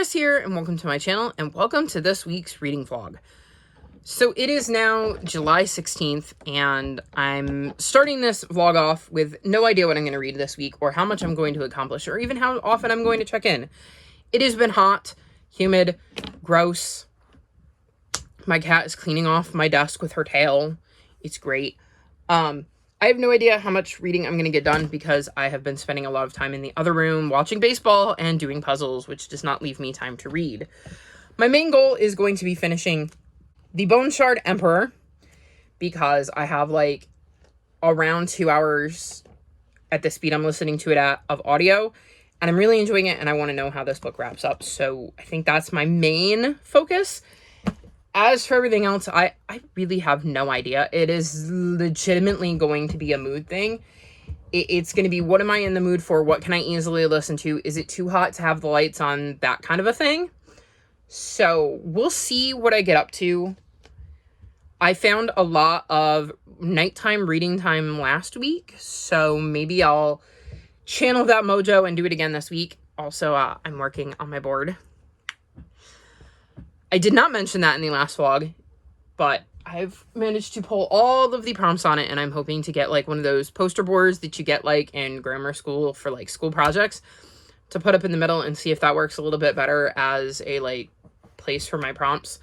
Chris here, and welcome to my channel, and welcome to this week's reading vlog. So it is now July 16th, and I'm starting this vlog off with no idea what I'm going to read this week, or how much I'm going to accomplish, or even how often I'm going to check in. It has been hot, humid, gross. My cat is cleaning off my desk with her tail. It's great. I have no idea how much reading I'm going to get done because I have been spending a lot of time in the other room watching baseball and doing puzzles, which does not leave me time to read. My main goal is going to be finishing The Bone Shard Emperor because I have like around 2 hours at the speed I'm listening to it at of audio, and I'm really enjoying it, and I want to know how this book wraps up. So I think that's my main focus. As for everything else, I really have no idea. It is legitimately going to be a mood thing. It's going to be, what am I in the mood for? What can I easily listen to? Is it too hot to have the lights on? That kind of a thing. So we'll see what I get up to. I found a lot of nighttime reading time last week, so maybe I'll channel that mojo and do it again this week. Also, I'm working on my board. I did not mention that in the last vlog, but I've managed to pull all of the prompts on it, and I'm hoping to get like one of those poster boards that you get like in grammar school for like school projects to put up in the middle and see if that works a little bit better as a like place for my prompts.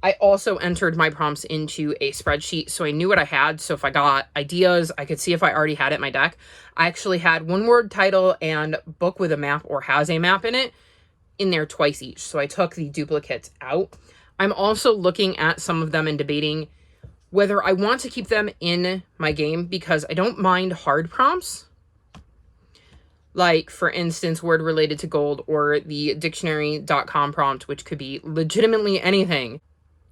I also entered my prompts into a spreadsheet, so I knew what I had. So if I got ideas, I could see if I already had it in my deck. I actually had one word title and book with a map or has a map in it in there twice each. So I took the duplicates out. I'm also looking at some of them and debating whether I want to keep them in my game because I don't mind hard prompts. Like, for instance, word related to gold or the dictionary.com prompt, which could be legitimately anything.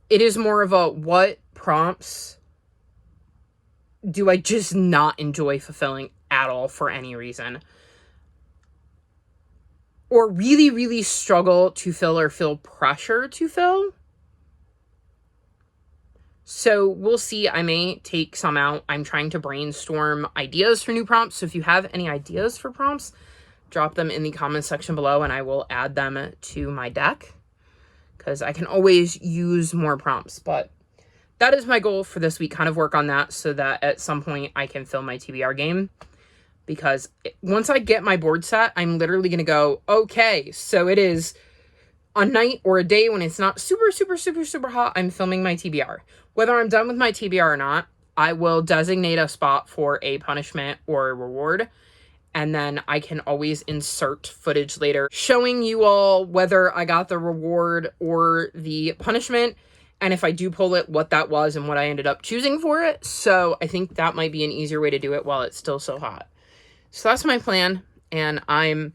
It is more of a, what prompts do I just not enjoy fulfilling at all for any reason? Or really, really struggle to fill or feel pressure to fill. So we'll see. I may take some out. I'm trying to brainstorm ideas for new prompts. So if you have any ideas for prompts, drop them in the comments section below and I will add them to my deck. Because I can always use more prompts. But that is my goal for this week. Kind of work on that so that at some point I can fill my TBR game. Because once I get my board set, I'm literally going to go, okay, so it is a night or a day when it's not super, super, super, super hot, I'm filming my TBR. Whether I'm done with my TBR or not, I will designate a spot for a punishment or a reward. And then I can always insert footage later showing you all whether I got the reward or the punishment. And if I do pull it, what that was and what I ended up choosing for it. So I think that might be an easier way to do it while it's still so hot. So that's my plan, and I'm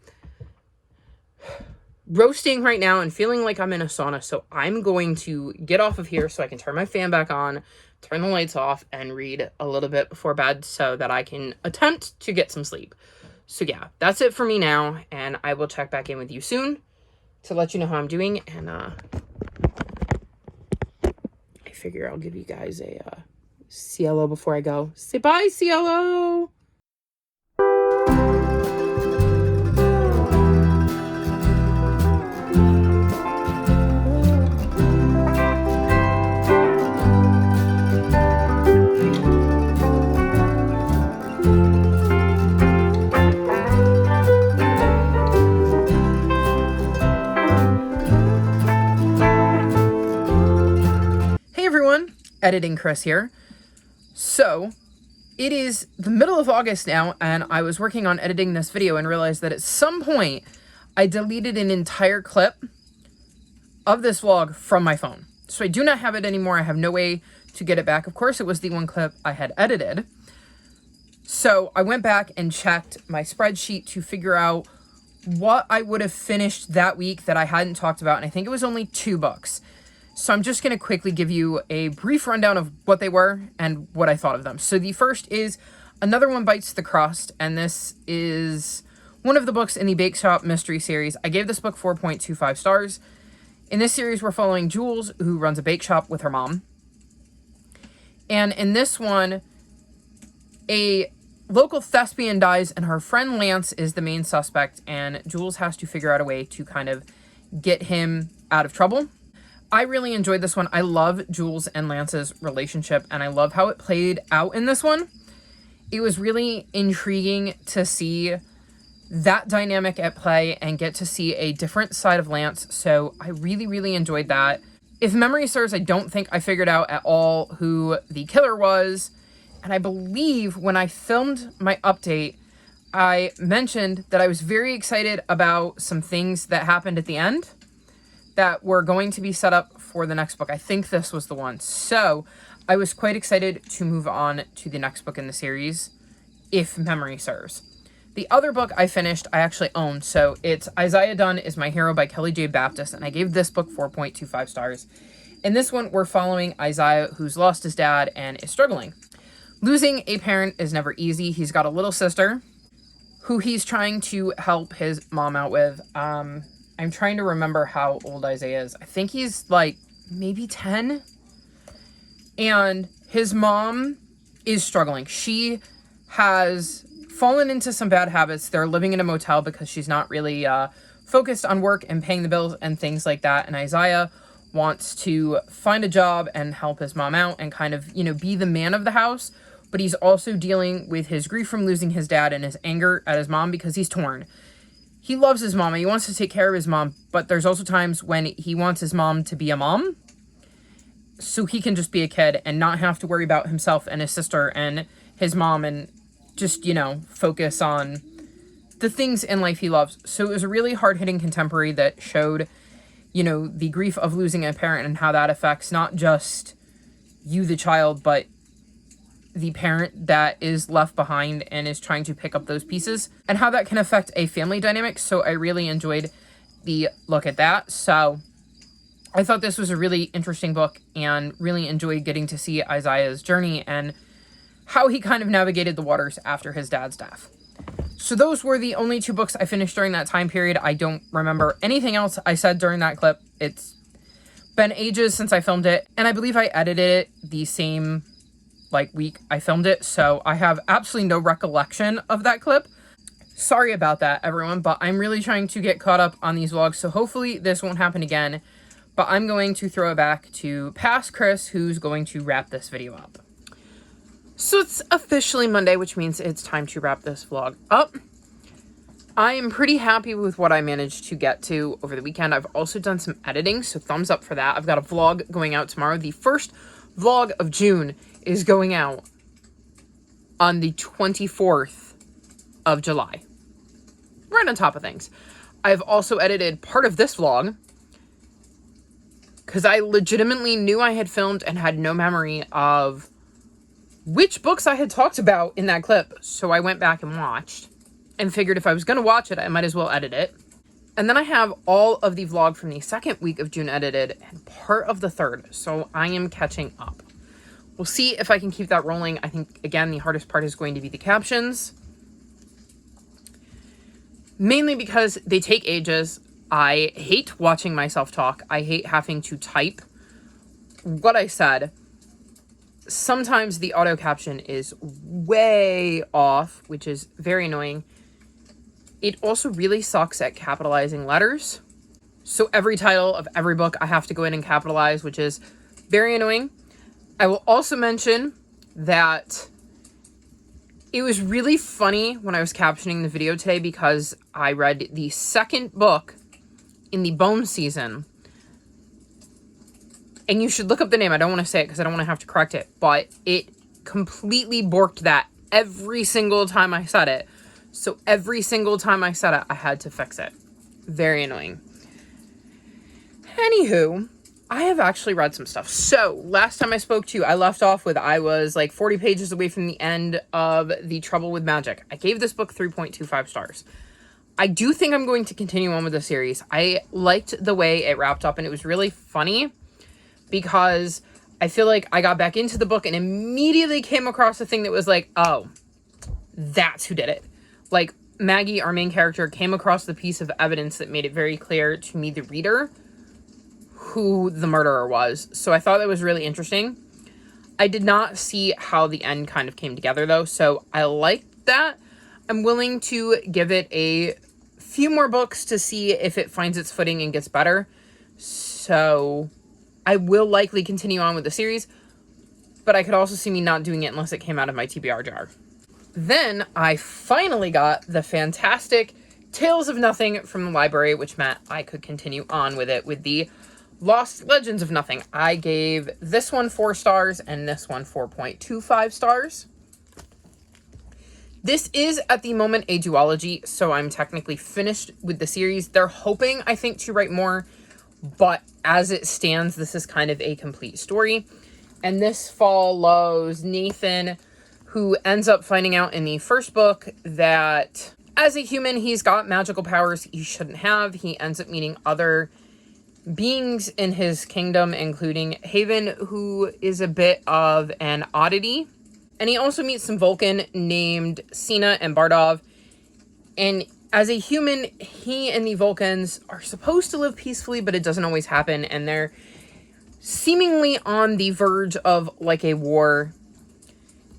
roasting right now and feeling like I'm in a sauna, so I'm going to get off of here so I can turn my fan back on, turn the lights off, and read a little bit before bed so that I can attempt to get some sleep. So yeah, that's it for me now, and I will check back in with you soon to let you know how I'm doing, and I figure I'll give you guys a CLO before I go. Say bye, CLO! Editing Chris here. So it is the middle of August now, and I was working on editing this video and realized that at some point I deleted an entire clip of this vlog from my phone. So I do not have it anymore. I have no way to get it back. Of course, it was the one clip I had edited. So I went back and checked my spreadsheet to figure out what I would have finished that week that I hadn't talked about, and I think it was only 2 books. So I'm just going to quickly give you a brief rundown of what they were and what I thought of them. So the first is Another One Bites the Crust, and this is one of the books in the Bake Shop Mystery Series. I gave this book 4.25 stars. In this series, we're following Jules, who runs a bake shop with her mom. And in this one, a local thespian dies and her friend Lance is the main suspect, and Jules has to figure out a way to kind of get him out of trouble. I really enjoyed this one. I love Jules and Lance's relationship, and I love how it played out in this one. It was really intriguing to see that dynamic at play and get to see a different side of Lance, so I really, really enjoyed that. If memory serves, I don't think I figured out at all who the killer was, and I believe when I filmed my update, I mentioned that I was very excited about some things that happened at the end that were going to be set up for the next book. I think this was the one. So I was quite excited to move on to the next book in the series, if memory serves. The other book I finished, I actually own. So it's Isaiah Dunn is My Hero by Kelly J. Baptist, and I gave this book 4.25 stars. In this one, we're following Isaiah, who's lost his dad and is struggling. Losing a parent is never easy. He's got a little sister who he's trying to help his mom out with. I'm trying to remember how old Isaiah is. I think he's like maybe 10. And his mom is struggling. She has fallen into some bad habits. They're living in a motel because she's not really focused on work and paying the bills and things like that. And Isaiah wants to find a job and help his mom out and kind of, be the man of the house. But he's also dealing with his grief from losing his dad and his anger at his mom because he's torn. He loves his mom and he wants to take care of his mom, but there's also times when he wants his mom to be a mom so he can just be a kid and not have to worry about himself and his sister and his mom and just, focus on the things in life he loves. So it was a really hard-hitting contemporary that showed, the grief of losing a parent and how that affects not just you, the child, but the parent that is left behind and is trying to pick up those pieces and how that can affect a family dynamic. So I really enjoyed the look at that. So I thought this was a really interesting book and really enjoyed getting to see Isaiah's journey and how he kind of navigated the waters after his dad's death. So those were the only 2 books I finished during that time period. I don't remember anything else I said during that clip. It's been ages since I filmed it, and I believe I edited it the same week I filmed it, so I have absolutely no recollection of that clip. Sorry about that, everyone, but I'm really trying to get caught up on these vlogs, so hopefully this won't happen again. But I'm going to throw it back to past Chris, who's going to wrap this video up. So it's officially Monday, which means it's time to wrap this vlog up. I am pretty happy with what I managed to get to over the weekend. I've also done some editing, so thumbs up for that. I've got a vlog going out tomorrow. The first vlog of June is going out on the 24th of July. Right on top of things. I've also edited part of this vlog because I legitimately knew I had filmed and had no memory of which books I had talked about in that clip. So I went back and watched and figured if I was going to watch it, I might as well edit it. And then I have all of the vlog from the second week of June edited and part of the third. So I am catching up. We'll see if I can keep that rolling. I think, again, the hardest part is going to be the captions. Mainly because they take ages. I hate watching myself talk. I hate having to type what I said. Sometimes the auto caption is way off, which is very annoying. It also really sucks at capitalizing letters. So every title of every book I have to go in and capitalize, which is very annoying. I will also mention that it was really funny when I was captioning the video today because I read the second book in the Bone season. And you should look up the name. I don't want to say it because I don't want to have to correct it. But it completely borked that every single time I said it. So every single time I said it, I had to fix it. Very annoying. Anywho, I have actually read some stuff. So last time I spoke to you, I left off with I was 40 pages away from the end of The Trouble with Magic. I gave this book 3.25 stars. I do think I'm going to continue on with the series. I liked the way it wrapped up and it was really funny because I feel like I got back into the book and immediately came across a thing that was oh, that's who did it. Maggie, our main character, came across the piece of evidence that made it very clear to me, the reader, who the murderer was. So I thought that was really interesting. I did not see how the end kind of came together though, so I liked that. I'm willing to give it a few more books to see if it finds its footing and gets better. So I will likely continue on with the series, but I could also see me not doing it unless it came out of my TBR jar. Then I finally got the fantastic Tales of Nothing from the library, which meant I could continue on with it with the Lost Legends of Nothing. I gave this one 4 stars and this one 4.25 stars. This is, at the moment, a duology, so I'm technically finished with the series. They're hoping, I think, to write more, but as it stands, this is kind of a complete story. And this follows Nathan, who ends up finding out in the first book that as a human, he's got magical powers he shouldn't have. He ends up meeting other beings in his kingdom, including Haven, who is a bit of an oddity. And he also meets some Vulcan named Sina and Bardov. And as a human, he and the Vulcans are supposed to live peacefully, but it doesn't always happen. And they're seemingly on the verge of like a war.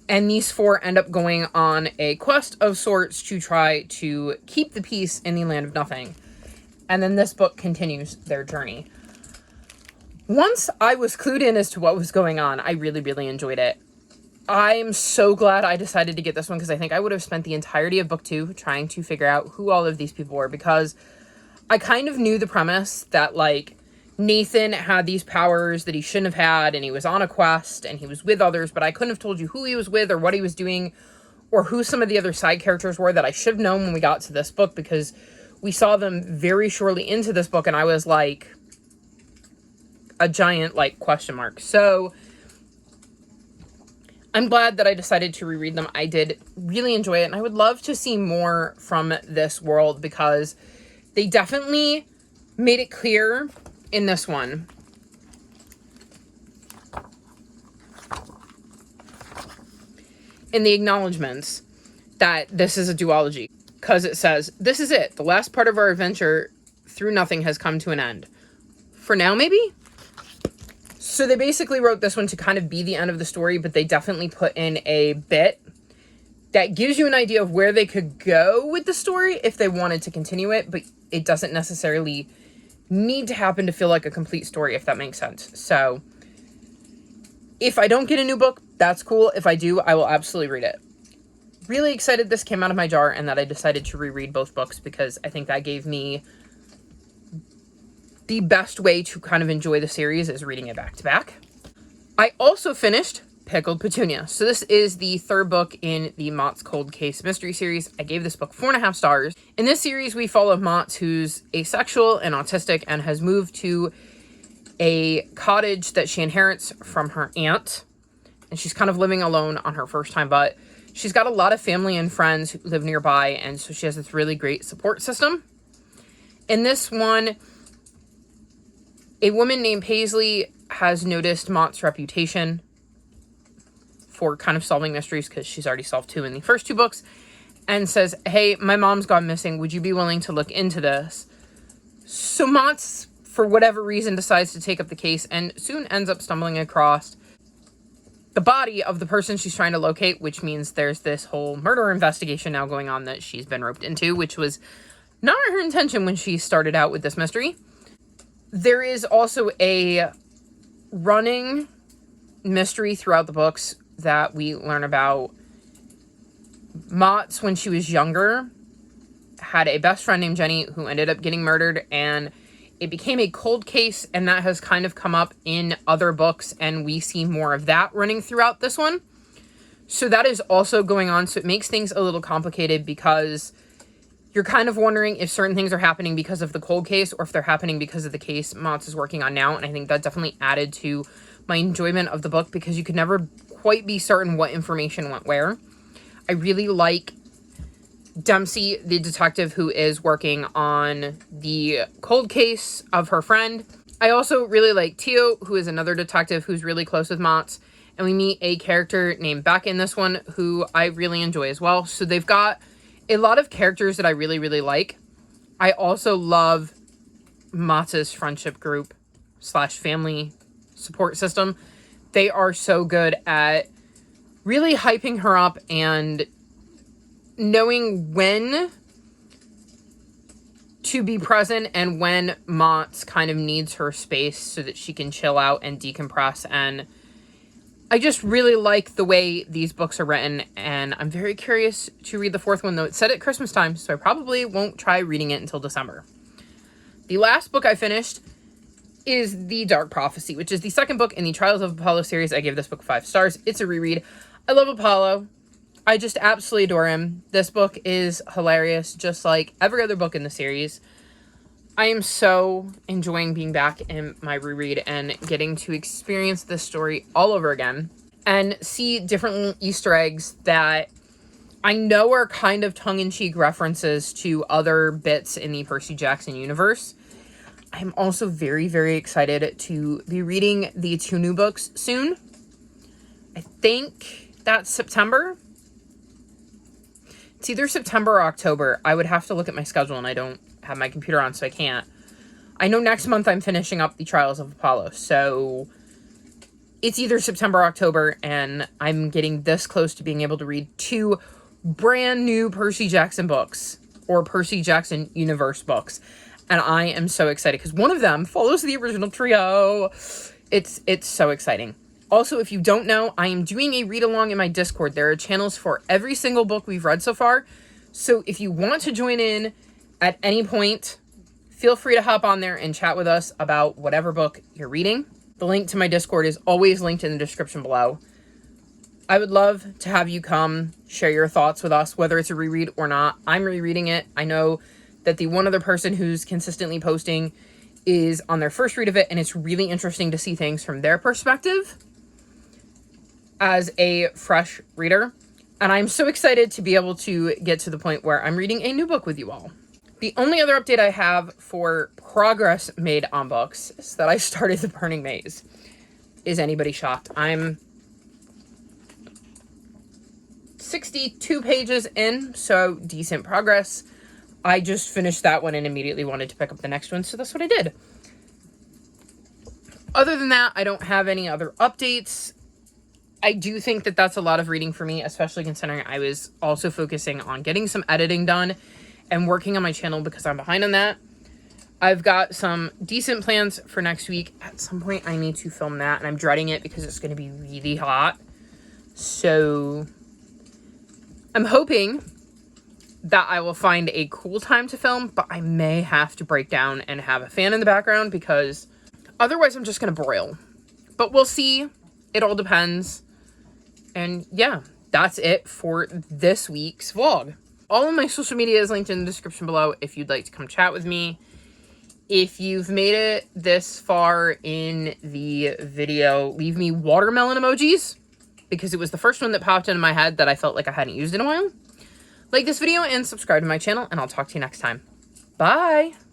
And these 4 end up going on a quest of sorts to try to keep the peace in the Land of Nothing. And then this book continues their journey. Once I was clued in as to what was going on, I really, really enjoyed it. I'm so glad I decided to get this one because I think I would have spent the entirety of book 2 trying to figure out who all of these people were, because I kind of knew the premise that, like, Nathan had these powers that he shouldn't have had, and he was on a quest, and he was with others, but I couldn't have told you who he was with or what he was doing or who some of the other side characters were that I should have known when we got to this book, because we saw them very shortly into this book, and I was like a giant, like, question mark. So I'm glad that I decided to reread them. I did really enjoy it, and I would love to see more from this world because they definitely made it clear in this one in the acknowledgements that this is a duology, because it says, "This is it. The last part of our adventure through Nothing has come to an end. For now, maybe?" So they basically wrote this one to kind of be the end of the story, but they definitely put in a bit that gives you an idea of where they could go with the story if they wanted to continue it, but it doesn't necessarily need to happen to feel like a complete story, if that makes sense. So if I don't get a new book, that's cool. If I do, I will absolutely read it. Really excited this came out of my jar and that I decided to reread both books, because I think that gave me the best way to kind of enjoy the series is reading it back to back. I also finished Pickled Petunia. So this is the 3rd book in the Mott's Cold Case mystery series. I gave this book 4.5 stars. In this series, we follow Mott, who's asexual and autistic and has moved to a cottage that she inherits from her aunt. And she's kind of living alone on her first time, but she's got a lot of family and friends who live nearby, and so she has this really great support system. In this one, a woman named Paisley has noticed Mott's reputation for kind of solving mysteries, because she's already solved 2 in the first 2 books, and says, "Hey, my mom's gone missing. Would you be willing to look into this?" So Mott's, for whatever reason, decides to take up the case and soon ends up stumbling across the body of the person she's trying to locate, which means there's this whole murder investigation now going on that she's been roped into, which was not her intention when she started out with this mystery. There is also a running mystery throughout the books that we learn about. Mott's, when she was younger, had a best friend named Jenny who ended up getting murdered, and it became a cold case, and that has kind of come up in other books, and we see more of that running throughout this one. So that is also going on, so it makes things a little complicated, because you're kind of wondering if certain things are happening because of the cold case or if they're happening because of the case Mott's is working on now, and I think that definitely added to my enjoyment of the book, because you could never quite be certain what information went where. I really like Dempsey, the detective who is working on the cold case of her friend. I also really like Tio, who is another detective who's really close with Mott's. And we meet a character named Beck in this one who I really enjoy as well. So they've got a lot of characters that I really, really like. I also love Mott's friendship group / family support system. They are so good at really hyping her up and knowing when to be present, and when Mott's kind of needs her space so that she can chill out and decompress. And I just really like the way these books are written, and I'm very curious to read the fourth one, though it's set at Christmas time, so I probably won't try reading it until December. The last book I finished is The Dark Prophecy, which is the second book in the Trials of Apollo series. I gave this book 5 stars. It's a reread. I love Apollo. I just absolutely adore him. This book is hilarious, just like every other book in the series. I am so enjoying being back in my reread and getting to experience this story all over again and see different Easter eggs that I know are kind of tongue-in-cheek references to other bits in the Percy Jackson universe. I'm also very, very excited to be reading the 2 new books soon. I think that's September. It's either September or October. I would have to look at my schedule, and I don't have my computer on, so I can't. I know next month I'm finishing up the Trials of Apollo, so it's either September or October, and I'm getting this close to being able to read 2 brand new Percy Jackson books, or Percy Jackson universe books, and I am so excited because one of them follows the original trio. It's so exciting. Also, if you don't know, I am doing a read-along in my Discord. There are channels for every single book we've read so far. So if you want to join in at any point, feel free to hop on there and chat with us about whatever book you're reading. The link to my Discord is always linked in the description below. I would love to have you come share your thoughts with us, whether it's a reread or not. I'm rereading it. I know that the one other person who's consistently posting is on their first read of it, and it's really interesting to see things from their perspective as a fresh reader, and I'm so excited to be able to get to the point where I'm reading a new book with you all. The only other update I have for progress made on books is that I started The Burning Maze. Is anybody shocked? I'm 62 pages in, so decent progress. I just finished that one and immediately wanted to pick up the next one, so that's what I did. Other than that, I don't have any other updates. I do think that that's a lot of reading for me, especially considering I was also focusing on getting some editing done and working on my channel because I'm behind on that. I've got some decent plans for next week. At some point, I need to film that, and I'm dreading it because it's going to be really hot. So I'm hoping that I will find a cool time to film, but I may have to break down and have a fan in the background because otherwise I'm just going to broil. But we'll see. It all depends. And yeah, that's it for this week's vlog. All of my social media is linked in the description below if you'd like to come chat with me. If you've made it this far in the video, leave me watermelon emojis because it was the first one that popped into my head that I felt like I hadn't used in a while. Like this video and subscribe to my channel, and I'll talk to you next time. Bye!